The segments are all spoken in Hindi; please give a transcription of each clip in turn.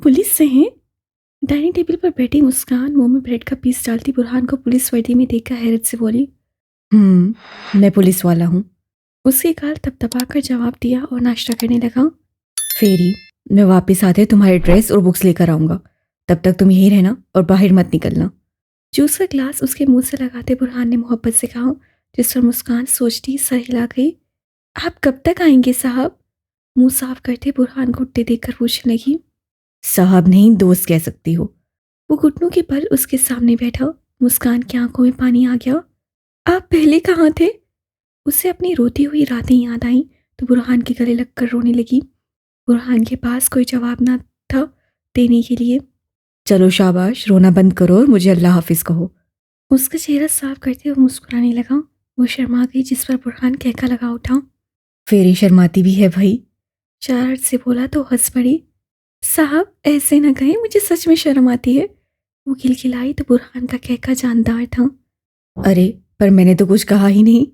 पुलिस से हैं? डाइनिंग टेबल पर बैठी मुस्कान मुंह में ब्रेड का पीस डालती बुरहान को पुलिस वर्दी में देखकर हैरत से बोली, मैं पुलिस वाला हूँ। उसके गाल थपथपाकर जवाब दिया और नाश्ता करने लगा। फेरी, मैं वापस आते तुम्हारे ड्रेस और बुक्स लेकर आऊँगा। तब तक तुम यहीं रहना और बाहर मत निकलना। जूस का ग्लास उसके मुंह से लगाते बुरहान ने मोहब्बत से कहा, जिस पर मुस्कान सोचती सर हिला गई। आप कब तक आएंगे साहब? मुंह साफ करते बुरहान को उठते देखकर पूछने लगी। साहब नहीं, दोस्त कह सकती हो। वो घुटनों के बल उसके सामने बैठा। मुस्कान की आंखों में पानी आ गया। आप पहले कहाँ थे? उसे अपनी रोती हुई रातें याद आईं तो बुरहान के गले लगकर रोने लगी। बुरहान के पास कोई जवाब ना था देने के लिए। चलो शाबाश, रोना बंद करो और मुझे अल्लाह हाफिज कहो। उसका चेहरा साफ करते हुए मुस्कुराने लगा। वो शर्मा गई, जिस पर बुरहान कहका लगा उठा। फेरी शर्माती भी है भाई। शरारत से बोला तो हंस पड़ी। साहब ऐसे न कहें, मुझे सच में शर्म आती है। वो खिलखिलाई तो बुरहान का कहका जानदार था। अरे पर मैंने तो कुछ कहा ही नहीं।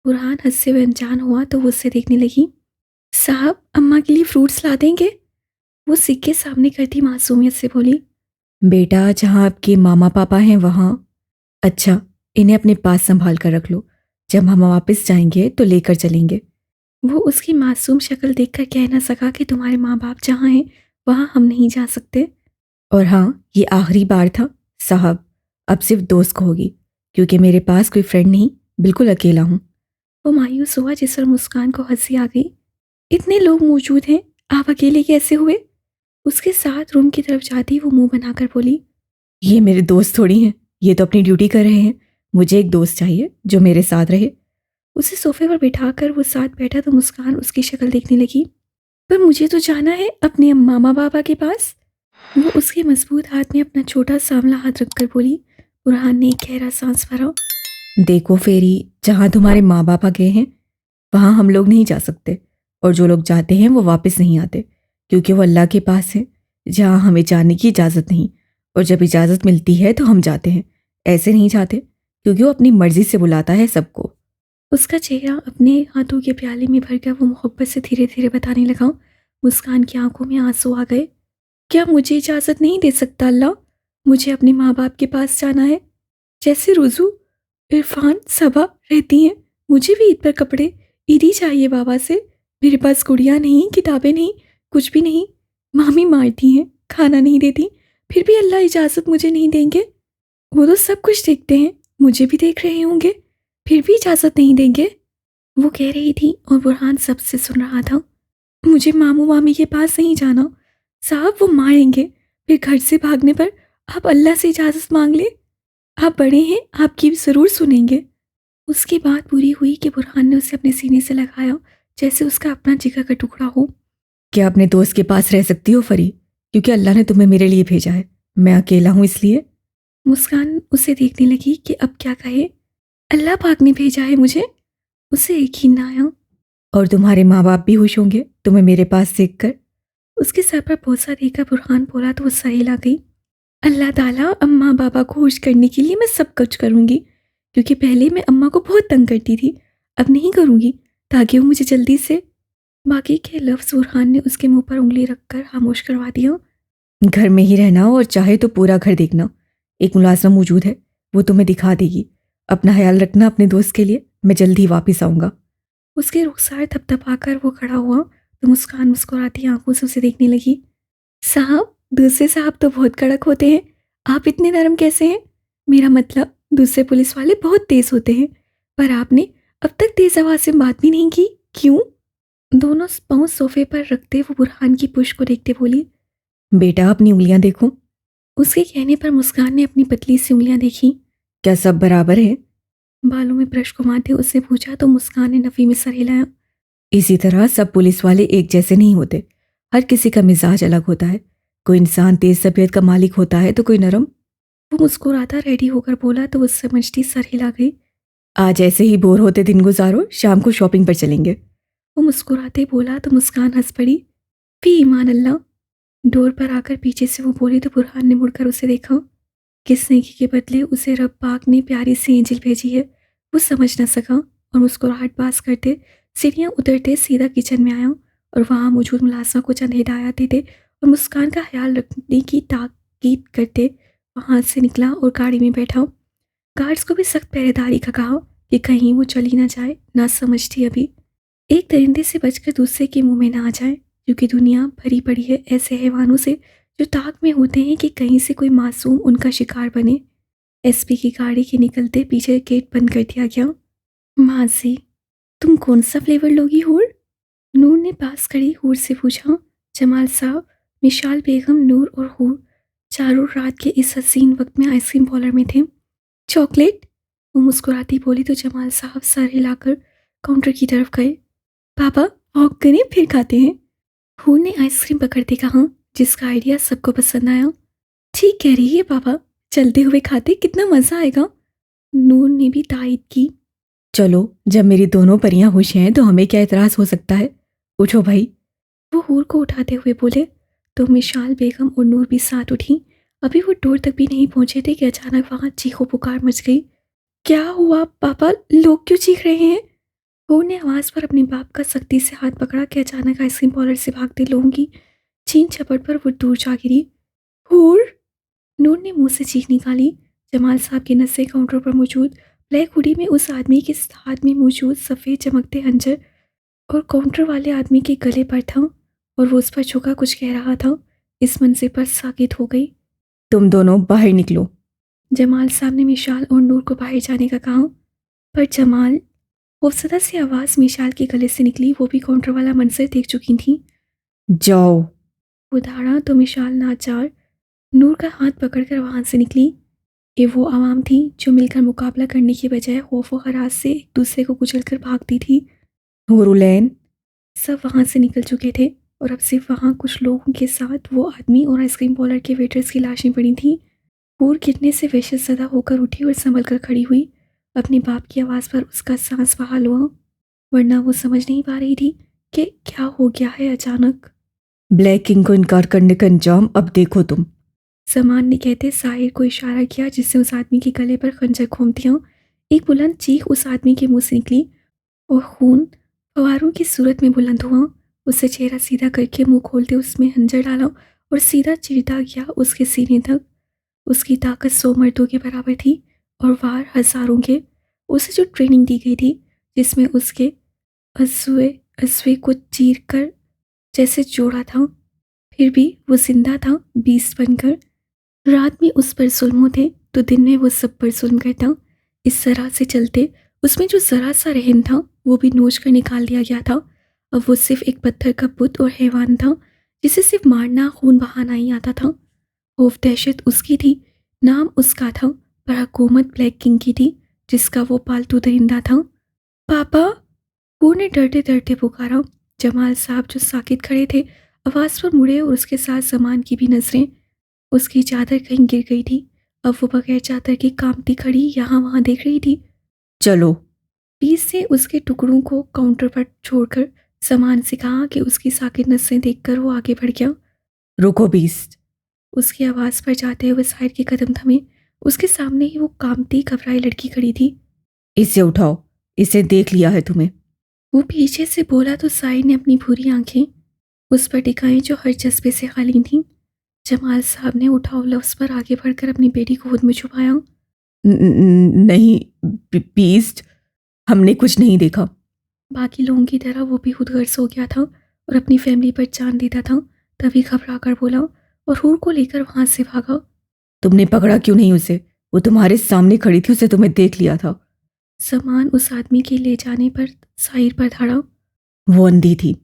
बुरहान हंसते हुए अनजान हुआ तो वो उससे देखने लगी। साहब अम्मा के लिए फ्रूट्स ला देंगे? वो सिक्के सामने करती मासूमियत से बोली। बेटा, जहाँ आपके मामा पापा हैं वहाँ। अच्छा, इन्हें अपने पास संभाल कर रख लो। जब हम वापस जाएंगे तो लेकर चलेंगे। वो उसकी मासूम शक्ल देखकर कह न सका कि तुम्हारे माँ बाप जहाँ हैं वहाँ हम नहीं जा सकते। और हाँ, ये आखिरी बार था साहब। अब सिर्फ दोस्त को होगी, क्योंकि मेरे पास कोई फ्रेंड नहीं, बिल्कुल अकेला हूँ। वो मायूस हुआ, जिस पर मुस्कान को हंसी आ गई। इतने लोग मौजूद हैं, आप अकेले कैसे हुए? उसके साथ रूम की तरफ जाती वो मुंह बनाकर बोली। ये मेरे दोस्त थोड़ी हैं, ये तो अपनी ड्यूटी कर रहे हैं। मुझे एक दोस्त चाहिए जो मेरे साथ रहे। उसे सोफे पर बिठाकर वो साथ बैठा तो मुस्कान उसकी शक्ल देखने लगी। पर मुझे तो जाना है अपने मामा बाबा के पास। वो उसके मजबूत हाथ में अपना छोटा सांवला हाथ रखकर बोली। बुरहान ने एक गहरा सांस भरा। देखो फेरी, जहाँ तुम्हारे माँ बाप गए हैं वहाँ हम लोग नहीं जा सकते, और जो लोग जाते हैं वो वापस नहीं आते, क्योंकि वो अल्लाह के पास है, जहाँ हमें जाने की इजाज़त नहीं। और जब इजाज़त मिलती है तो हम जाते हैं, ऐसे नहीं जाते, क्योंकि वो अपनी मर्जी से बुलाता है सबको। उसका चेहरा अपने हाथों के प्याले में भर कर वो मोहब्बत से धीरे धीरे बताने लगा। मुस्कान की आंखों में आंसू आ गए। क्या मुझे इजाज़त नहीं दे सकता अल्लाह? मुझे अपने माँ बाप के पास जाना है, जैसे रुजू, इरफान, सबा रहती हैं। मुझे भी ईद पर कपड़े ईदी चाहिए बाबा से। मेरे पास गुड़िया नहीं, किताबें नहीं, कुछ भी नहीं। मामी मारती हैं, खाना नहीं देती, फिर भी अल्लाह इजाज़त मुझे नहीं देंगे। वो तो सब कुछ देखते हैं, मुझे भी देख रहे होंगे, फिर भी इजाज़त नहीं देंगे। वो कह रही थी और बुरहान सबसे सुन रहा था। मुझे मामू मामी के पास नहीं जाना साहब, वो मारेंगे। फिर घर से भागने पर आप अल्लाह से इजाज़त मांग ले। आप बड़े हैं, आपकी भी ज़रूर सुनेंगे। उसकी बात पूरी हुई कि बुरहान ने उसे अपने सीने से लगाया, जैसे उसका अपना जिगर का टुकड़ा हो। क्या अपने दोस्त के पास रह सकती हो फरी? क्योंकि अल्लाह ने तुम्हें मेरे लिए भेजा है, मैं अकेला हूँ इसलिए। मुस्कान उसे देखने लगी कि अब क्या कहे। अल्लाह पाक ने भेजा है मुझे। उसे यकीन न आया। और तुम्हारे माँ बाप भी खुश होंगे तुम्हें मेरे पास देखकर। उसके सर पर बोसा देकर बुरहान बोला तो वो सर हिला गई। अल्लाह ताला अम्मा बाबा को खुश करने के लिए मैं सब कुछ करूँगी, क्योंकि पहले मैं अम्मा को बहुत तंग करती थी, अब नहीं करूँगी, ताकि वो मुझे जल्दी से। बाकी के लफ्ज़ बुरहान ने उसके मुंह पर उंगली रखकर खामोश करवा दिया। घर में ही रहना, और चाहे तो पूरा घर देखना। एक मुलाजिमा मौजूद है, वो तुम्हें दिखा देगी। अपना ख्याल रखना अपने दोस्त के लिए। मैं जल्दी वापस आऊँगा। उसके रुखसार थपथपाकर वो खड़ा हुआ तो मुस्कान मुस्कुराती आंखों से उसे देखने लगी। साहब, दूसरे साहब तो बहुत कड़क होते हैं, आप इतने नरम कैसे हैं? मेरा मतलब दूसरे पुलिस वाले बहुत तेज होते हैं, पर आपने अब तक तेज आवाज से बात भी नहीं की, क्यों? दोनों पाँव सोफे पर रखते वो बुरहान की पुश को देखते बोली। बेटा, अपनी उंगलियां देखो। उसके कहने पर मुस्कान ने अपनी पतली सी उंगलियां देखी। क्या सब बराबर है? बालों में ब्रश घुमाते उससे पूछा तो मुस्कान ने नफी में सर हिलाया। इसी तरह सब पुलिस वाले एक जैसे नहीं होते। हर किसी का मिजाज अलग होता है। कोई इंसान तेज तबीयत का मालिक होता है तो कोई नरम। वो मुस्कुराता रेडी होकर बोला तो उस समझती सर हिला गई। आज ऐसे ही बोर होते दिन गुजारो, शाम को शॉपिंग पर चलेंगे। वो मुस्कुराते बोला तो मुस्कान हंस पड़ी। फी ईमान अल्लाह। डोर पर आकर पीछे से वो बोली तो बुरहान ने मुड़कर उसे देखा। किस नेकी के बदले उसे रब पाक ने प्यारी सी एंजिल भेजी है, वो समझ न सका और मुस्कुराहट पास करते सीढ़ियाँ उतरते सीधा किचन में आया और वहाँ मौजूद मुलाजमा को चंद हिदायत देते और मुस्कान का ख्याल रखने की ताकीद करते वहाँ से निकला और गाड़ी में बैठा। गार्ड्स को भी सख्त पहरेदारी का कहा कि कहीं वो चली ना जाए, ना समझती अभी एक दरिंदे से बचकर दूसरे के मुंह में ना आ जाए, क्योंकि दुनिया भरी पड़ी है ऐसे हैवानों से जो ताक में होते हैं कि कहीं से कोई मासूम उनका शिकार बने। एसपी की गाड़ी के निकलते पीछे गेट बंद कर दिया गया। माँ से, तुम कौन सा फ्लेवर लोगी हूर? नूर ने पास खड़ी हूर से पूछा। जमाल साहब, मिशाल बेगम, नूर और हूर चारों रात के इस हसीन वक्त में आइसक्रीम पार्लर में थे। चॉकलेट? वो मुस्कुराती बोली तो जमाल साहब सर हिलाकर काउंटर की तरफ गए। पापा वॉक करें फिर खाते हैं। हूर ने आइसक्रीम पकड़ते कहा, जिसका आइडिया सबको पसंद आया। ठीक कह रही है पापा, चलते हुए खाते कितना मजा आएगा। नूर ने भी तायद की। चलो, जब मेरी दोनों परियां खुश हैं तो हमें क्या एतराज हो सकता है। उठो भाई। वो हूर को उठाते हुए बोले तो मिशाल बेगम और नूर भी साथ उठी। अभी वो डोर तक भी नहीं पहुंचे थे कि अचानक वहां चीखो पुकार मच गई। क्या हुआ पापा, लोग क्यों चीख रहे हैं? हूर ने आवाज़ पर अपने बाप का सख्ती से हाथ पकड़ा कि अचानक आइसक्रीम पार्लर से भागते लोगों की छीन झपट पर वो दूर जा गिरी। हूर! नूर ने मुंह से चीख निकाली। जमाल साहब के नशे काउंटर पर मौजूद ब्लैक हुडी में उस आदमी के हाथ में मौजूद सफ़ेद चमकते हंजर और काउंटर वाले आदमी के गले पर था और वो उस पर झुका कुछ कह रहा था। इस मंजर पर साकित हो गई। तुम दोनों बाहर निकलो। जमाल साहब ने मिशाल और नूर को बाहर जाने का कहा, पर जमाल, खौफसदा सी आवाज़ मिशाल के गले से निकली। वो भी काउंटर वाला मंजर देख चुकी थी। जाओ। वो धारा तो मिशाल नाचार नूर का हाथ पकड़कर वहां से निकली। ये वो आवाम थी जो मिलकर मुकाबला करने की बजाय खौफ और हरास से एक दूसरे को कुचलकर भागती थी। हुरुलैन। सब वहां से निकल चुके थे और अब सिर्फ वहां कुछ लोगों के साथ वो आदमी और आइसक्रीम पार्लर के वेटर्स की लाशें पड़ी थीं। हूर गिरने से वहशत ज़दा होकर उठी और संभल कर खड़ी हुई। अपने बाप की आवाज़ पर उसका सांस बहाल हुआ, वरना वो समझ नहीं पा रही थी कि क्या हो गया है अचानक। ब्लैक किंग को इनकार करने का अंजाम अब देखो तुम। समान ने कहते साहिर को इशारा किया, जिससे उस आदमी के गले पर खंजर घोंप दिया। एक बुलंद चीख उस आदमी के मुंह से निकली और खून फवारों की सूरत में बुलंद हुआ। उससे चेहरा सीधा करके मुंह खोलते उसमें खंजर डाला और सीधा चीरता गया उसके सीने तक। उसकी ताकत 100 मर्दों के बराबर थी और वार हजारों के। उसे जो ट्रेनिंग दी गई थी, जिसमें उसके अज़्वे अज़्वे को चीर कर जैसे जोड़ा था, फिर भी वो जिंदा था, बीस्ट बनकर। रात में उस पर जुल्म होते तो दिन में वो सब पर जुल्म करता। इस तरह से चलते उसमें जो जरा सा रहम था वो भी नोच कर निकाल दिया गया था। अब वो सिर्फ एक पत्थर का बुत और हैवान था, जिसे सिर्फ मारना खून बहाना ही आता था। खौफ दहशत उसकी थी, नाम उसका था, पर हुकूमत ब्लैक किंग की थी, जिसका वो पालतू दरिंदा था। पापा! वो ने डरते डरते पुकारा। जमाल साहब जो साकित खड़े थे आवाज़ पर मुड़े और उसके साथ जमान की भी नजरें। उसकी चादर कहीं गिर गई थी। अब वो बगैर चादर की कांपती खड़ी यहाँ वहाँ देख रही थी। चलो। पीस से उसके टुकड़ों को काउंटर पर छोड़कर सामान से कहा कि उसकी साकित नसें देखकर वो आगे बढ़ गया। रुको बीस्ट। उसकी आवाज़ पर जाते हुए साहिर के कदम थमे। उसके सामने ही वो कांपती घबराई लड़की खड़ी थी। इसे उठाओ, इसे देख लिया है तुम्हें। वो पीछे से बोला तो साहिर ने अपनी भूरी आंखें उस पर टिकाई जो हर जज्बे से खाली थीं। जमाल साहब ने उठाओ लफ्ज़ पर आगे बढ़कर अपनी बेटी को खुद में छुपाया। नहीं बीस्ट, हमने कुछ नहीं देखा। बाकी लोगों की तरह वो भी खुदगर्ज हो गया था और अपनी फैमिली पर जान देता था। तभी घबरा कर बोला और हूर को लेकर वहां से भागा। तुमने पकड़ा क्यों नहीं उसे? वो तुम्हारे सामने खड़ी थी, उसे तुम्हें देख लिया था। सामान उस आदमी के ले जाने पर साहिर पर धाड़ा। वो अंधी थी।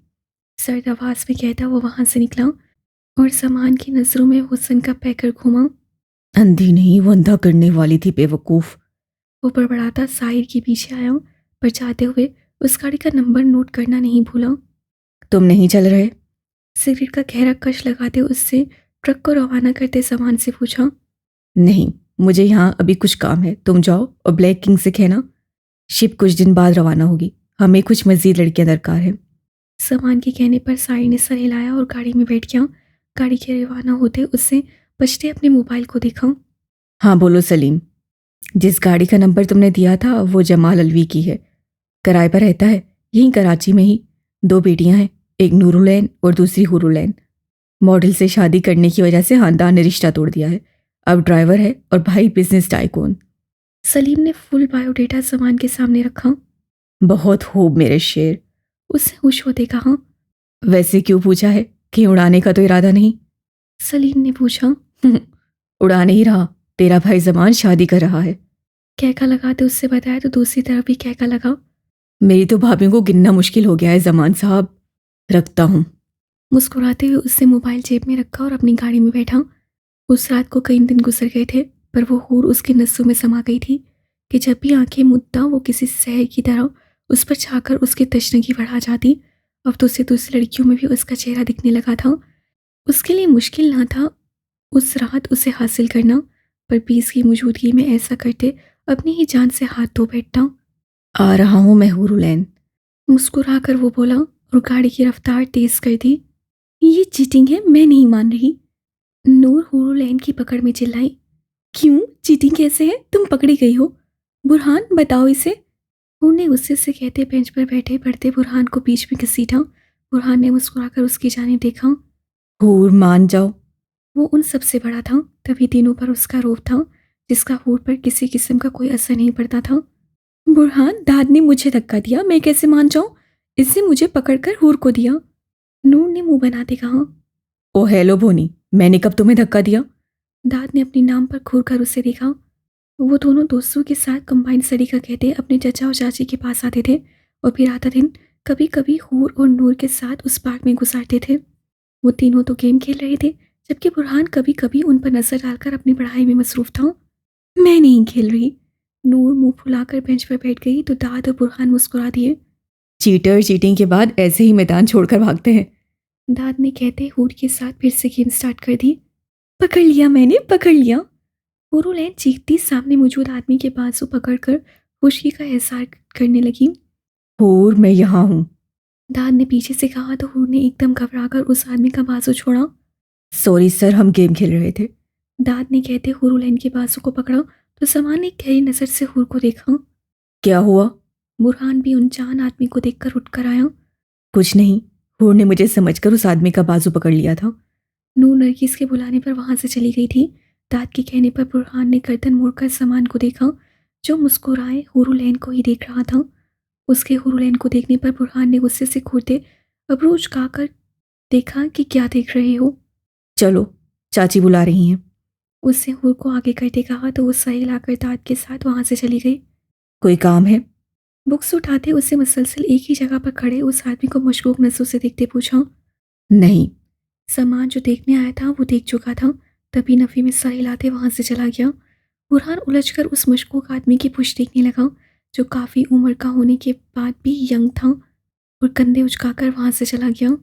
सर्द आवाज में कहता वो वहां से निकला और सामान की नजरों में हुस्न का पैकर घूमा। अंधी नहीं, वो अंधा करने वाली थी, बेवकूफ। वो बड़बड़ाता साहिर के पीछे आया, पर जाते हुए उस गाड़ी का नंबर नोट करना नहीं भूला। तुम नहीं चल रहे? सिगरेट का गहरा कश लगाते उससे ट्रक को रवाना करते सामान से पूछा। नहीं, मुझे यहाँ अभी कुछ काम है, तुम जाओ और ब्लैक किंग से कहना शिप कुछ दिन बाद रवाना होगी, हमें कुछ मजीद लड़कियां दरकार है। सामान के कहने पर साहिर ने सर हिलाया और गाड़ी में बैठ गया। गाड़ी के रवाना होते उससे बचते अपने मोबाइल को देखा। हाँ बोलो सलीम, जिस गाड़ी का नंबर तुमने दिया था वो जमाल अलवी की है, किराए पर रहता है यहीं कराची में ही। 2 बेटियां हैं, एक नूरुलैन और दूसरी हुरुलैन। मॉडल से शादी करने की वजह से खानदान ने रिश्ता तोड़ दिया है। अब ड्राइवर है और भाई बिजनेस टाइकून। सलीम ने फुल बायोडेटा सामान के सामने रखा। बहुत खूब मेरे शेर। उसने खुश होते कहा। वैसे क्यों पूछा है? कि उड़ाने का तो इरादा नहीं? सलीम ने पूछा। उड़ा नहीं रहा, तेरा भाई जमान शादी कर रहा है। कहका लगाते उससे बताया तो दूसरी तरफ भी कहका लगा। मेरी तो भाभी को गिनना मुश्किल हो गया है जमान साहब। रखता हूँ। मुस्कुराते हुए उसने मोबाइल जेब में रखा और अपनी गाड़ी में बैठा। उस रात को कई दिन गुजर गए थे, पर वो हूर उसकी नसों में समा गई थी कि जब भी आंखें मूंदता वो किसी शहर की तरह उस पर छाकर उसकी तशनगी बढ़ा जाती। अब तो उसे दूसरी लड़कियों में भी उसका चेहरा दिखने लगा था। उसके लिए मुश्किल ना था उस रात उसे हासिल करना, पर पीस की मौजूदगी में ऐसा करते अपनी ही जान से हाथ धो बैठता। आ रहा हूँ मैं हुरुलैन। मुस्कुरा कर वो बोला और गाड़ी की रफ्तार तेज कर दी। ये चीटिंग है, मैं नहीं मान रही। नूर हुरुलैन की पकड़ में चिल्लाई। क्यों? चीटिंग कैसे है? तुम पकड़ी गई हो। बुरहान बताओ इसे। उन्हें गुस्से से कहते बेंच पर बैठे पढ़ते बुरहान को बीच में घसीटा। बुरहान ने मुस्कुराकर उसकी जानिब देखा। हूर मान जाओ। वो उन सबसे बड़ा था, तभी तीनों पर उसका रोब था जिसका हूर पर किसी किस्म का कोई असर नहीं पड़ता था। बुरहान, दाद ने मुझे धक्का दिया, मैं कैसे मान जाऊं? इससे मुझे पकड़कर हूर को दिया। नूर ने मुंह बनाते कहा। ओ हेलो बोनी, मैंने कब तुम्हें धक्का दिया? दाद ने अपने नाम पर घूर कर उसे देखा। वो दोनों दोस्तों के साथ कंबाइंड स्टडी का कहते अपने चचा और चाची के पास आते थे और फिर आधा दिन कभी कभी हूर और नूर के साथ उस पार्क में गुजारते थे। वो तीनों तो गेम खेल रहे थे, जबकि बुरहान कभी कभी उन पर नजर डालकर अपनी पढ़ाई में मसरूफ था। मैं नहीं खेल रही। नूर मुंह फुलाकर बेंच पर बैठ गई तो दाद और बुरहान मुस्कुरा दिए। चीटर चीटिंग के बाद ऐसे ही मैदान छोड़कर भागते हैं। दाद ने कहते हूर के साथ फिर से गेम स्टार्ट कर दी। पकड़ लिया मैंने, पकड़ लिया। हुरुलैन चीखती सामने मौजूद आदमी के बाजू पकड़कर खुशी का एहसास करने लगी। हूर, मैं यहाँ हूँ। दाद ने पीछे से कहा तो हूर ने एकदम घबराकर उस आदमी का बाजू छोड़ा। सॉरी सर, हम गेम खेल रहे थे। दाद ने कहते हुरुलैन के बाजू को पकड़ा तो समान ने गहरी नजर से हूर को देखा। क्या हुआ? बुरहान भी उन जान आदमी को देखकर उठकर आया। कुछ नहीं, हूर ने मुझे समझकर उस आदमी का बाजू पकड़ लिया था। नूर नरगिस के बुलाने पर वहां से चली गई थी। दाद के कहने पर बुरहान ने गर्दन मोड़कर समान को देखा, जो मुस्कुराए हुरुलैन को ही देख रहा था। उसके हुरुलैन को देखने पर बुरहान ने गुस्से से घूरते अबरू उचकाकर देखा कि क्या देख रहे हो। चलो, चाची बुला रही हैं। उससे हूर को आगे करते कहा तो वो सही हिलाकर दाद के साथ वहां से चली गई। कोई काम है? बुक्स उठाते उसे मुसलसल एक ही जगह पर खड़े उस आदमी को मशकूक नजरों से देखते पूछा। नहीं। सामान जो देखने आया था वो देख चुका था, तभी नफी में सर हिलाते वहां से चला गया। बुरहान उलझकर उस मशकूक आदमी की पुष्ट देखने लगा, जो काफी उम्र का होने के बाद भी यंग था, और कंधे उचकाकर वहां से चला गया।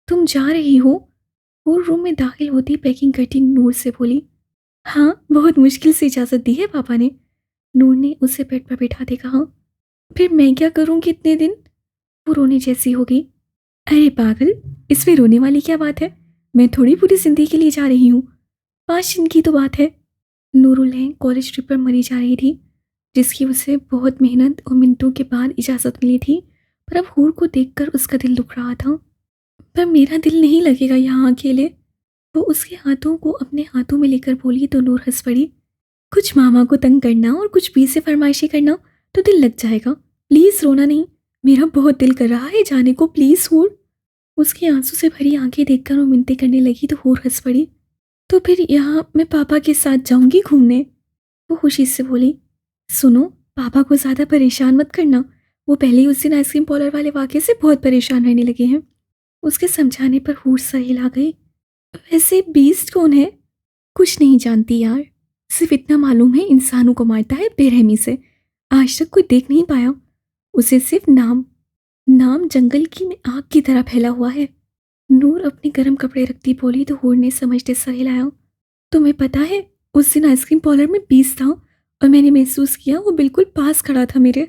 तुम जा रही हो? वो रूम में दाखिल होती पैकिंग करती नूर से बोली। हाँ, बहुत मुश्किल से इजाजत दी है पापा ने। नूर ने उसे बेड पर बिठाते कहा। फिर मैं क्या करूंगी इतने दिन? वो रोने जैसी हो गई। अरे पागल, इसमें रोने वाली क्या बात है? मैं थोड़ी पूरी जिंदगी के लिए जा रही हूँ, 5 दिन की तो बात है। नूरुल कॉलेज ट्रिप पर मरी जा रही थी, जिसकी उसे बहुत मेहनत और मिनटों के बाद इजाज़त मिली थी, पर अब हूर को देखकर उसका दिल दुख रहा था। पर मेरा दिल नहीं लगेगा यहाँ अकेले। वो उसके हाथों को अपने हाथों में लेकर बोली तो नूर हंस पड़ी। कुछ मामा को तंग करना और कुछ पी से फरमाइशी करना तो दिल लग जाएगा। प्लीज़ रोना नहीं, मेरा बहुत दिल कर रहा है जाने को, प्लीज़ हूर। उसकी आंसू से भरी आंखें देखकर वो मिन्नतें करने लगी तो हूर हंस पड़ी। तो फिर यहाँ मैं पापा के साथ जाऊंगी घूमने, वो खुशी से बोली। सुनो, पापा को ज़्यादा परेशान मत करना, वो पहले ही उस दिन आइसक्रीम पार्लर वाले वाक़े से बहुत परेशान रहने लगे हैं। उसके समझाने पर हूर सर हिला गई। वैसे बीस्ट कौन है? कुछ नहीं जानती यार, सिर्फ इतना मालूम है इंसानों को मारता है बेरहमी से, आज तक कोई देख नहीं पाया उसे, सिर्फ नाम नाम जंगल की में आग की तरह फैला हुआ है। नूर अपने गर्म कपड़े रखती बोली तो हूर ने समझते सर हिलाया। तुम्हें पता है उस दिन आइसक्रीम पार्लर में बीस था और मैंने महसूस किया वो बिल्कुल पास खड़ा था मेरे।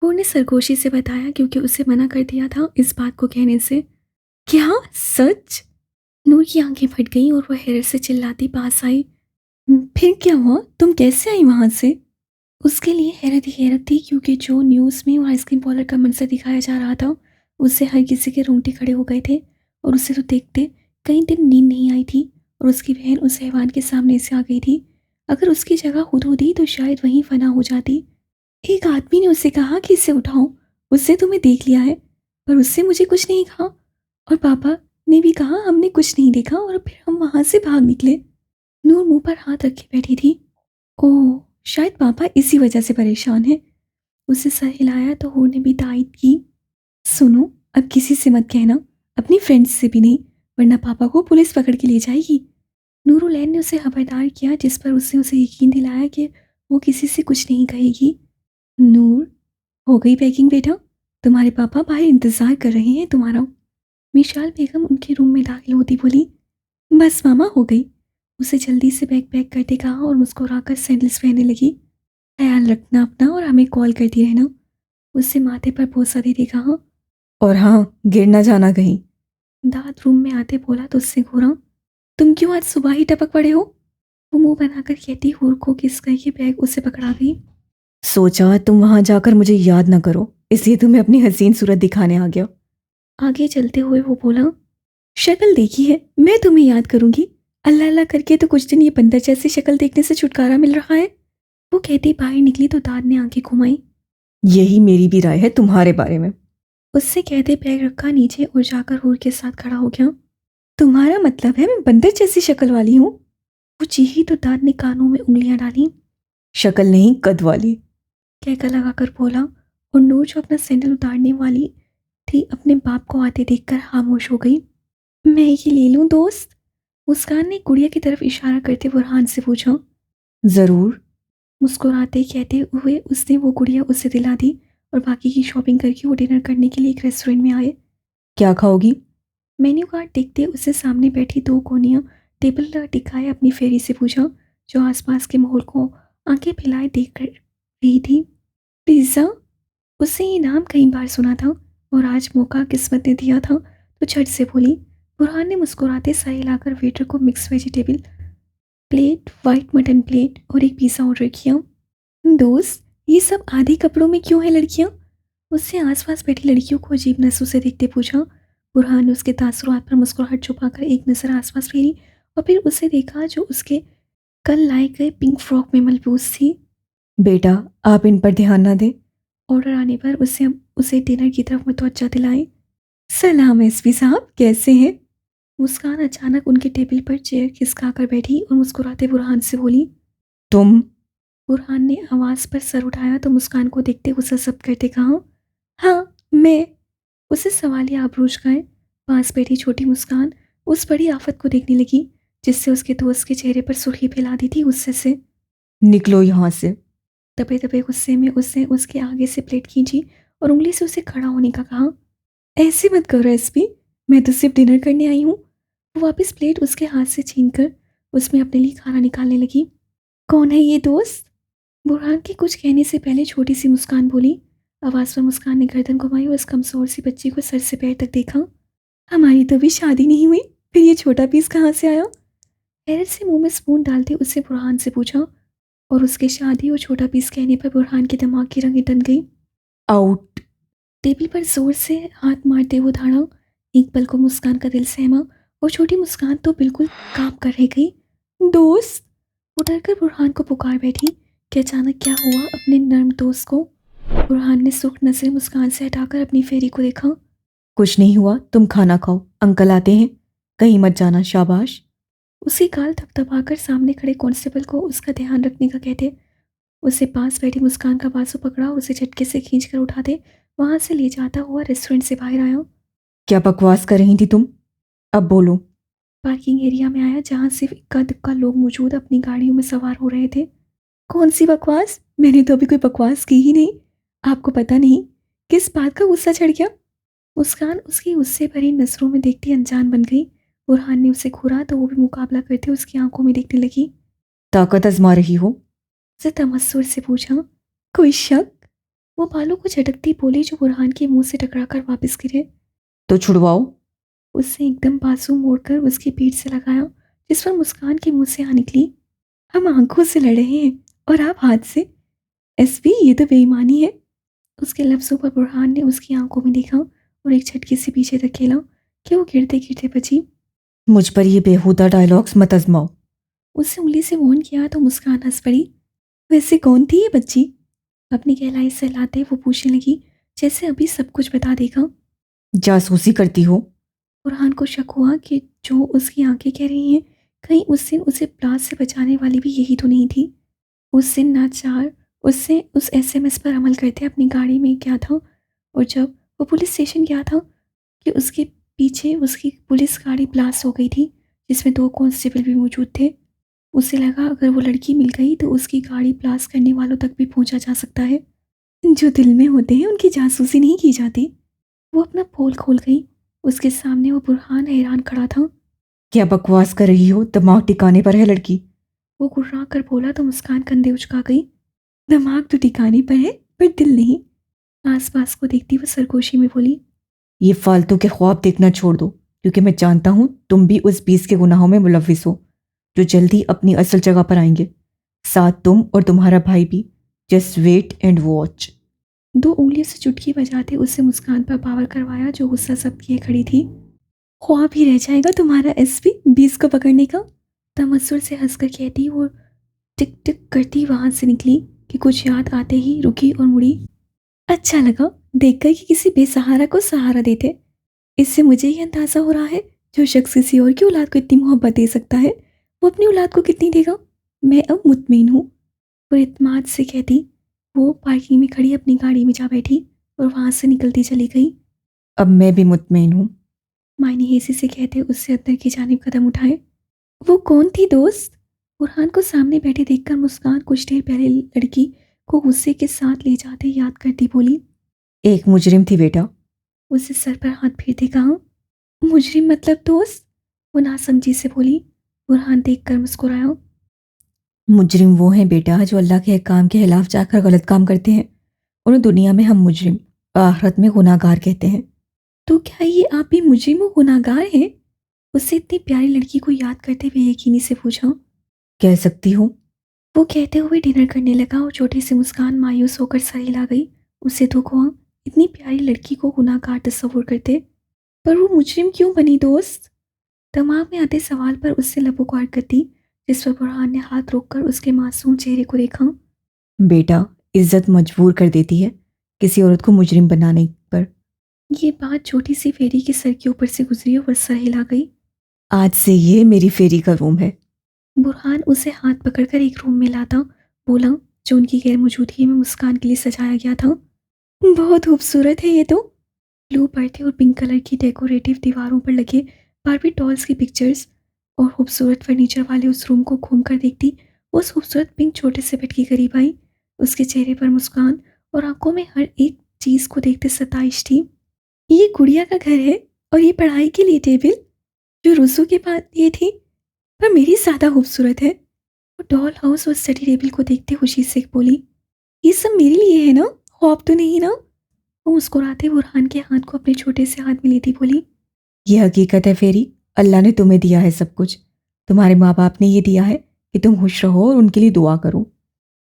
हूर ने सरगोशी से बताया क्योंकि उसे मना कर दिया था इस बात को कहने से। क्या सच? नूर की आंखें फट गईं और वह हैरत से चिल्लाती पास आई। फिर क्या हुआ? तुम कैसे आई वहां से? उसके लिए हैरत ही हैरत थी, क्योंकि जो न्यूज़ में वो आइसक्रीम पार्लर का मंजर दिखाया जा रहा था उससे हर किसी के रोंगटे खड़े हो गए थे, और उसे तो देखते कई दिन नींद नहीं आई थी और उसकी बहन उस हैवान के सामने से आ गई थी। अगर उसकी जगह खुद होती तो शायद वहीं फना हो जाती। एक आदमी ने उससे कहा कि इसे उठाओ, उससे तुम्हें देख लिया है, पर उससे मुझे कुछ नहीं कहा। और पापा ने भी कहा हमने कुछ नहीं देखा और फिर हम वहां से भाग निकले। नूर मुंह पर हाथ रखे बैठी थी। ओह, शायद पापा इसी वजह से परेशान है। उसे सर हिलाया तो हूर ने भी तायद की। सुनो, अब किसी से मत कहना, अपनी फ्रेंड्स से भी नहीं, वरना पापा को पुलिस पकड़ के ले जाएगी। नूरुलैन ने उसे खबरदार किया, जिस पर उसने उसे यकीन दिलाया कि वो किसी से कुछ नहीं कहेगी। नूर, हो गई पैकिंग बेटा? तुम्हारे पापा बाहर इंतजार कर रहे हैं तुम्हारा। मिशाल बेगम उनके रूम में दाखिल होती बोली। बस मामा, हो गई। उसे जल्दी से बैग पैक करते कहा और मुस्कुराकर सैंडल्स पहनने लगी। ख्याल रखना अपना और हमें कॉल करती रहना। उससे माथे पर बोसा देते कहा। और हाँ, गिर ना जाना कहीं। दाद रूम में आते बोला तो उससे घूरा। तुम क्यों आज सुबह ही टपक पड़े हो? वो मुंह बनाकर कहती हूर को किस करके बैग उसे पकड़ा गई। सोचा तुम वहां जाकर मुझे याद ना करो, इसलिए तुम्हें अपनी हसीन सूरत दिखाने आ गया। आगे चलते हुए वो बोला, शक्ल देखी है, मैं तुम्हें याद करूंगी? अल्लाह अल्लाह करके तो कुछ दिन ये बंदर जैसी शक्ल देखने से छुटकारा मिल रहा है। वो कहती बाहर निकली तो दाद ने आंखें घुमाई। यही मेरी भी राय है तुम्हारे बारे में। उससे कहते बैग रखा नीचे और जाकर हूर के साथ खड़ा हो गया। तुम्हारा मतलब है मैं बंदर जैसी शक्ल वाली हूँ? वो चीखी तो दाद ने कानों में उंगलियां डाली। शक्ल नहीं, कद वाली। कहकर लगाकर बोला। और नूर जो अपना सैंडल उतारने वाली थी अपने बाप को आते देखकर खामोश हो गई। मैं ये ले लूं दोस्त? मुस्कान ने गुड़िया की तरफ इशारा करते बुरहान से पूछा। जरूर। मुस्कुराते कहते हुए उसने वो गुड़िया उसे दिला दी और बाकी की शॉपिंग करके वो डिनर करने के लिए एक रेस्टोरेंट में आए। क्या खाओगी? मेन्यू कार्ड देखते उससे सामने बैठी दो कोनियाँ टेबल टिकाए अपनी फेरी से पूछा, जो आसपास के माहौल को आंखें फैलाए देख कर रही थी। पिज़्ज़ा? उससे ये नाम कई बार सुना था और आज मौका किस्मत ने दिया था तो झट से बोली। बुरहान ने मुस्कुराते सर हिलाकर वेटर को mix vegetable plate, white mutton plate और एक पिज़्ज़ा ऑर्डर किया। दोस्त, ये सब आधे कपड़ों में क्यों है लड़कियां? उससे आसपास बैठी लड़कियों को अजीब नजरों से देखते पूछा। बुरहान ने उसके तासुरात पर मुस्कुराहट छुपाकर एक नज़र आसपास फेरी और फिर उसे देखा जो उसके कल लाए गए पिंक फ्रॉक में मलबूस थी। बेटा, आप इन पर ध्यान ना दें। ऑर्डर आने पर उसे डिनर की तरफ मुतवज्जा दिलाई। सलाम एसपी साहब, कैसे हैं? मुस्कान अचानक उनके टेबल पर चेयर खिसका कर बैठी और मुस्कुराते बुरहान से बोली। तुम? बुरहान ने आवाज़ पर सर उठाया तो मुस्कान को देखते हुए सब करते कहा, हाँ मैं। उसे सवालिया आबरूज गए। पास बैठी छोटी मुस्कान उस बड़ी आफत को देखने लगी जिससे उसके दोस्त के चेहरे पर सुर्खी फैला दी थी गुस्से से। निकलो यहाँ से। दबे दबे गुस्से में उसने उसके आगे से प्लेट खींची और उंगली से उसे खड़ा होने का कहा। ऐसे मत करो एसपी, मैं तो सिर्फ डिनर करने आई हूँ। वो वापस प्लेट उसके हाथ से छीनकर उसमें अपने लिए खाना निकालने लगी। कौन है ये दोस्त? बुरहान के कुछ कहने से पहले छोटी सी मुस्कान बोली। आवाज़ पर मुस्कान ने गर्दन घुमाई और उस कमजोर सी बच्ची को सर से पैर तक देखा। हमारी तो भी शादी नहीं हुई, फिर ये छोटा पीस कहाँ से आया? हैरत से मुंह में स्पून डालते उससे बुरहान से पूछा और उसके शादी और छोटा पीस कहने पर बुरहान के दिमाग की रंगें तन गई। आउट। टेबल पर जोर से हाथ मारते वो धाड़ा। एक पल को मुस्कान का दिल सहमा और छोटी मुस्कान तो बिल्कुल कांप कर रह गई। दोस्त, वो डरकर बुरहान को पुकार बैठी कि अचानक क्या हुआ अपने नर्म दोस्त को। बुरहान ने सुर्ख नजरें मुस्कान से हटाकर अपनी फेरी को देखा। कुछ नहीं हुआ, तुम खाना खाओ, अंकल आते हैं, कहीं मत जाना, शाबाश। उसकी गाल थपथपाकर सामने खड़े कांस्टेबल को उसका ध्यान रखने का कहते उसे पास बैठी मुस्कान का बाजू पकड़ा और उसे झटके से खींच कर उठाते वहां से ले जाता हुआ रेस्टोरेंट से बाहर आया। क्या बकवास कर रही थी तुम? अब बोलो। पार्किंग एरिया में आया जहां सिर्फ इक्का दुक्का लोग मौजूद अपनी गाड़ियों में सवार हो रहे थे। कौन सी बकवास? मैंने तो अभी कोई बकवास की ही नहीं। आपको पता नहीं किस बात का गुस्सा चढ़ गया? मुस्कान उसकी गुस्से भरी नजरों में देखती अनजान बन गई। बुरहान ने उसे घूरा तो वो भी मुकाबला करते उसकी आंखों में देखने लगी। ताकत आजमा रही हो? उसे तमस्सुर से पूछा। कोई शक? वो बालों को झटकती बोली जो बुरहान के मुंह से टकराकर वापस गिरे। तो छुड़वाओ। उससे एकदम बाजू मोड़कर उसकी पीठ से लगाया, जिस पर मुस्कान के मुंह से आ निकली। हम आंखों से लड़े हैं और आप हाथ से। एसपी, ये तो बेईमानी है। उसके लफ्जों पर बुरहान ने उसकी आंखों में देखा और एक झटके से पीछे धकेला कि वो गिरते गिरते बची। मुझ पर ये बेहुदा डायलॉग्स मत आजमाओ। उससे उंगली से वार्न किया तो मुस्कान हंस पड़ी। वैसे कौन थी ये बच्ची? अपनी गहलाई सहलाते वो पूछने लगी, जैसे अभी सब कुछ बता देगा। जासूसी करती हो? बुरहान को शक हुआ कि जो उसकी आंखें कह रही हैं, कहीं उस दिन उसे ब्लास्ट से बचाने वाली भी यही तो नहीं थी। उस दिन नाचार उससे उस एसएमएस पर अमल करते अपनी गाड़ी में गया था, और जब वो पुलिस स्टेशन गया था कि उसके पीछे उसकी पुलिस गाड़ी ब्लास्ट हो गई थी, जिसमें 2 कांस्टेबल भी मौजूद थे। उसे लगा अगर वो लड़की मिल गई तो उसकी गाड़ी ब्लास्ट करने वालों तक भी पहुंचा जा सकता है। जो दिल में होते हैं उनकी जासूसी नहीं की जाती। वो अपना पोल खोल गई। उसके सामने वो बुरहान हैरान खड़ा था। क्या बकवास कर रही हो? दिमाग ठिकाने पर है लड़की? वो गुर्रा कर बोला तो मुस्कान कंधे उचका गई। दिमाग तो ठिकाने पर है, पर दिल नहीं। आसपास को देखती वो सरगोशी में बोली, ये फालतू के ख्वाब देखना छोड़ दो, क्योंकि मैं जानता हूं तुम भी उस 20 के गुनाहों में मुलविस हो, जो जल्दी अपनी असल जगह पर आएंगे। साथ तुम और तुम्हारा भाई भी। Just wait and watch. 2 उंगलियों से चुटकी बजाते उससे मुस्कान पर पावर करवाया, जो गुस्सा सब किए खड़ी थी। ख्वाब ही रह जाएगा तुम्हारा एसपी 20 को पकड़ने का। तमस्सुर से हंसकर कहती वो टिक टिक करती वहां से निकली कि कुछ याद आते ही रुकी और मुड़ी। अच्छा लगा देखकर कि किसी बेसहारा को सहारा देते। इससे मुझे ये अंदाजा हो रहा है, जो शख्स किसी और की औलाद को इतनी मोहब्बत दे सकता है, वो अपनी औलाद को कितनी देगा। मैं अब मुतमईन हूँ। और इत्मीनान से कहती वो पार्किंग में खड़ी अपनी गाड़ी में जा बैठी और वहां से निकलती चली गई। अब मैं भी मुतमईन हूं। मायने हेसी से कहते उससे अंदर की जानिब कदम उठाए। वो कौन थी दोस्त? बुरहान को सामने बैठे देखकर मुस्कान कुछ देर पहले लड़की को गुस्से के साथ ले जाते याद करती बोली। एक मुजरिम थी बेटा। उसे सर पर हाथ फेरते कहा। मुजरिम मतलब दोस्त? वो नासमझी से बोली। बुरहान देखकर मुस्कुराया। मुजरिम वो हैं बेटा जो अल्लाह के अहकाम के खिलाफ जाकर गलत काम करते हैं। उन्हें दुनिया में हम मुजरिम, आखिरत में गुनाहगार कहते हैं। तो क्या ये आप भी मुजरिम और गुनाहगार हैं? उससे इतनी प्यारी लड़की को याद करते हुए यकीनी से पूछा। कह सकती हूँ। वो कहते हुए डिनर करने लगा और छोटी सी मुस्कान मायूस होकर सर हिला गई। उसे दुख हुआ इतनी प्यारी लड़की को गुनाहगार तस्वुर करते। पर वो मुजरिम क्यों बनी दोस्त? दिमाग में आते सवाल पर उससे लबों को हरकत दी, जिस पर बुरहान ने हाथ रोककर उसके मासूम चेहरे को देखा। बेटा, इज्जत मजबूर कर देती है किसी औरत को मुजरिम बनाने पर। ये बात छोटी सी फेरी के सर के ऊपर से गुजरी और सर हिला गई। आज से ये मेरी फेरी का रूम है। बुरहान उसे हाथ पकड़कर एक रूम में लाता बोला, जो उनकी गैर मौजूदगी में मुस्कान के लिए सजाया गया था। बहुत खूबसूरत है ये तो। ब्लू पर्दे और पिंक कलर की डेकोरेटिव दीवारों पर लगे बारबी डॉल्स की पिक्चर्स और खूबसूरत फर्नीचर वाले उस रूम को घूम कर देखती उस खूबसूरत पिंक छोटे से बेड के करीब आई। उसके चेहरे पर मुस्कान और आंखों में हर एक चीज़ को देखते सताइश थी। ये गुड़िया का घर है और ये पढ़ाई के लिए टेबल, जो रुसू के पास ये थी, पर मेरी ज़्यादा खूबसूरत है। वो डॉल हाउस और स्टडी टेबल को देखते खुशी से बोली, ये सब मेरे लिए है ना, ख्वाब तो नहीं ना? वो मुस्कुराते बुरहान के हाथ को अपने छोटे से हाथ में लेती बोली। ये हकीकत है फेरी, अल्लाह ने तुम्हें दिया है सब कुछ। तुम्हारे माँ बाप ने ये दिया है कि तुम खुश रहो और उनके लिए दुआ करो।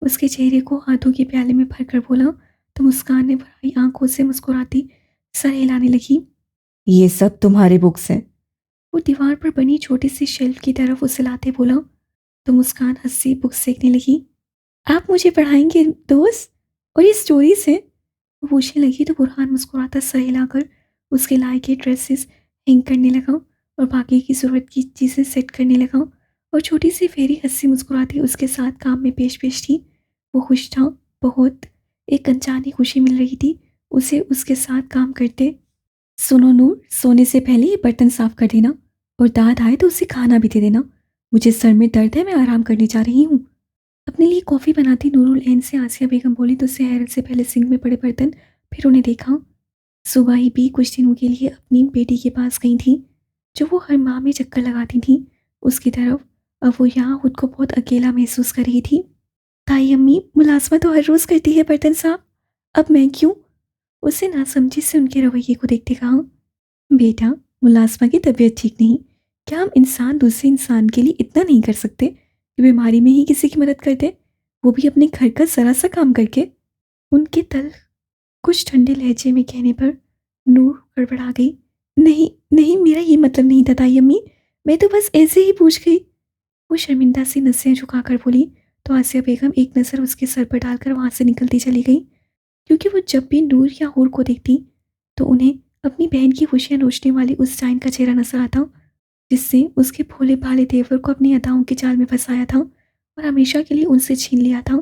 उसके चेहरे को हाथों के प्याले में भरकर बोला तो मुस्कान ने भराई आंखों से मुस्कुराती सर हिलाने लगी। ये सब तुम्हारे बुक्स हैं। वो दीवार पर बनी छोटी सी शेल्फ की तरफ उसे लाते बोला तो मुस्कान हंसी बुक्स देखने लगी। आप मुझे पढ़ाएंगे दोस्त? और ये स्टोरीज हैं? वो पूछने लगी तो बुरहान मुस्कुराता सर हिलाकर उसके लाए के ड्रेसेस हैंग करने लगा और बाकी की ज़रूरत की चीज़ें सेट करने लगा। और छोटी सी फेरी हंसी मुस्कुराती उसके साथ काम में पेश पेश थी। वो खुश था बहुत। एक अनजानी खुशी मिल रही थी उसे उसके साथ काम करते। सुनो नूर, सोने से पहले ये बर्तन साफ कर देना और दाद आए तो उसे खाना भी दे देना। मुझे सर में दर्द है, मैं आराम करने जा रही हूँ। अपने लिए कॉफ़ी बनाती नूरुल ऐन से आसिया बेगम बोली तो उससे हैरत से पहले सिंक में पड़े बर्तन फिर उन्हें देखा। सुबह ही भी कुछ दिनों के लिए अपनी बेटी के पास गई थी, जो वो हर माह में चक्कर लगाती थी उसकी तरफ। अब वो यहाँ खुद को बहुत अकेला महसूस कर रही थी। ताई अम्मी, मुलाजमा तो हर रोज़ करती है बर्तन साफ, अब मैं क्यों? उसे नासमझी से उनके रवैये को देखते कहा। बेटा, मुलाजमा की तबीयत ठीक नहीं। क्या हम इंसान दूसरे इंसान के लिए इतना नहीं कर सकते कि बीमारी में ही किसी की मदद कर दे, वो भी अपने घर का ज़रा सा काम करके? उनके तल कुछ ठंडे लहजे में कहने पर नूर गड़बड़ा गई। नहीं नहीं, मेरा ये मतलब नहीं था ताई अम्मी। मैं तो बस ऐसे ही पूछ गई। वो शर्मिंदा सी नसें झुकाकर बोली तो आसिया बेगम एक नज़र उसके सर पर डालकर वहाँ से निकलती चली गई, क्योंकि वो जब भी नूर या हूर को देखती तो उन्हें अपनी बहन की खुशियाँ नोचने वाली उस जाइन का चेहरा नजर आता, जिससे उसके भोले भाले तेवर को अपनी अदाओं के जाल में फंसाया था और हमेशा के लिए उनसे छीन लिया था।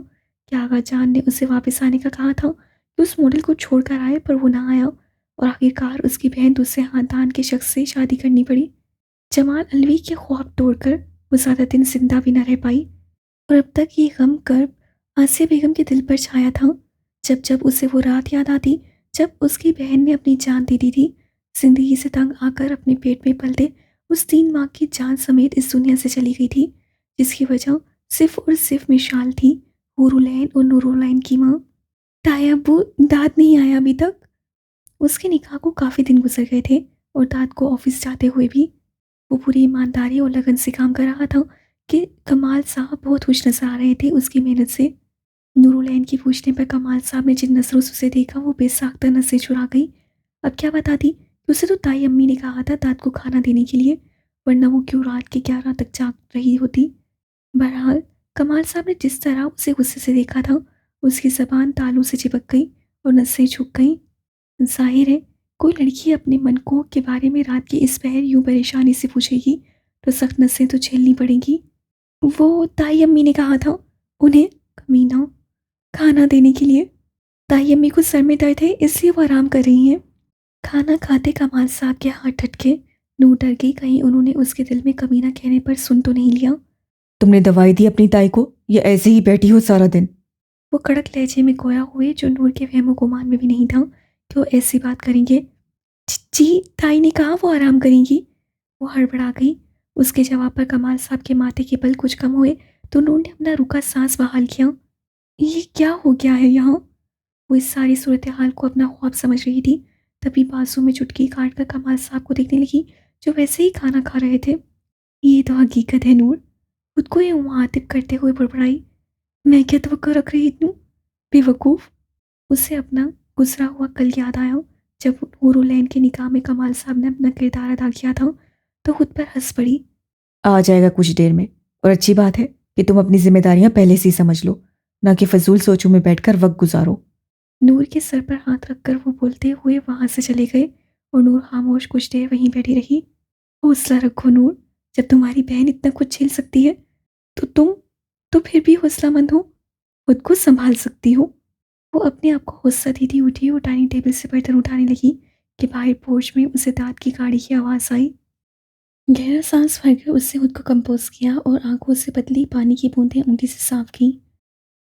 क्या आगा जान ने उसे वापस आने का कहा था कि उस मॉडल को छोड़कर आए, पर वो ना आया और आखिरकार उसकी बहन दूसरे खानदान के शख्स से शादी करनी पड़ी। जमाल अलवी के ख्वाब तोड़कर वो ज़्यादा दिन जिंदा भी न रह पाई और अब तक ये गम कर्ब आसिया बेगम के दिल पर छाया था। जब जब उसे वो रात याद आती जब उसकी बहन ने अपनी जान दे दी थी, जिंदगी से तंग आकर अपने पेट में पलते उस 3 माह की जान समेत इस दुनिया से चली गई थी, जिसकी वजह सिर्फ और सिर्फ मिशाल थी, हुरुलैन और नूरुलैन की माँ। ताया अब्बू, दाद नहीं आया अभी तक। उसके निकाह को काफ़ी दिन गुजर गए थे और दाद को ऑफिस जाते हुए भी वो पूरी ईमानदारी और लगन से काम कर रहा था कि कमाल साहब बहुत खुश नजर आ रहे थे उसकी मेहनत से। नूरुलैन की पूछने पर कमाल साहब ने जिन नजरों से उसे देखा वो बेसाख्ता नसें चुरा गई। अब क्या बताती कि उसे तो ताई अम्मी ने कहा था दाद को खाना देने के लिए, वरना वो क्यों रात के 11 तक जाग रही होती। बहरहाल कमाल साहब ने जिस तरह उसे गुस्से से देखा था, उसकी जबान तालू से चिपक गई और नसें झुक गईं। जाहिर है कोई लड़की अपने मन को के बारे में रात की इस पहर यूं परेशानी से पूछेगी तो सख्त नसें तो झेलनी पड़ेगी। वो ताई अम्मी ने कहा था उन्हें, कमीना, खाना देने के लिए। ताई अम्मी को सर में दर्द है इसलिए वो आराम कर रही हैं। खाना खाते कमाल साहब के हाथ ठटके। नूर डर गई कहीं उन्होंने उसके दिल में कमीना कहने पर सुन तो नहीं लिया। तुमने दवाई दी अपनी ताई को या ऐसे ही बैठी हो सारा दिन? वो कड़क लहजे में गोया हुए, जो नूर के वहमो गुमान में भी नहीं था कि वो ऐसी बात करेंगे। जी, ताई ने कहा वो आराम करेंगी। वो हड़बड़ा गई। उसके जवाब पर कमाल साहब के माथे के बल कुछ कम हुए तो नूर ने अपना रुका सांस बहाल किया। ये क्या हो गया है यहाँ? वो इस सारी सूरत हाल को अपना ख्वाब समझ रही थी, तभी बाजू में चुटकी काट कर कमाल साहब को देखने लगी, जो वैसे ही खाना खा रहे थे। ये तो हकीकत है नूर, खुद को यूं मुआतिब करते हुए बड़बड़ाई। मैं क्या तवक्को रख रही हूँ, बेवकूफ़। उसे अपना गुजरा हुआ कल याद आया, जब नूरुलैन के निकाह में कमाल साहब ने अपना किरदार अदा किया था तो खुद पर हंस पड़ी। आ जाएगा कुछ देर में, और अच्छी बात है कि तुम अपनी जिम्मेदारियां पहले से ही समझ लो, ना कि फजूल सोचों में बैठकर वक्त गुजारो। नूर के सर पर हाथ रखकर वो बोलते हुए वहां से चले गए और नूर खामोश कुछ देर वहीं बैठी रही। हौसला रखो नूर, जब तुम्हारी बहन इतना कुछ झेल सकती है तो तुम तो फिर भी हौसलामंद हो, खुद को संभाल सकती हो। वो अपने आप को हौसला देती उठी और डाइनिंग टेबल से बर्तन उठाने लगी कि बाहर पोर्च में उसे दांत की गाड़ी की आवाज़ आई। गहरा सांस भरकर उसने खुद को कंपोज किया और आंखों से पतली पानी की बूंदें उंगली से साफ की।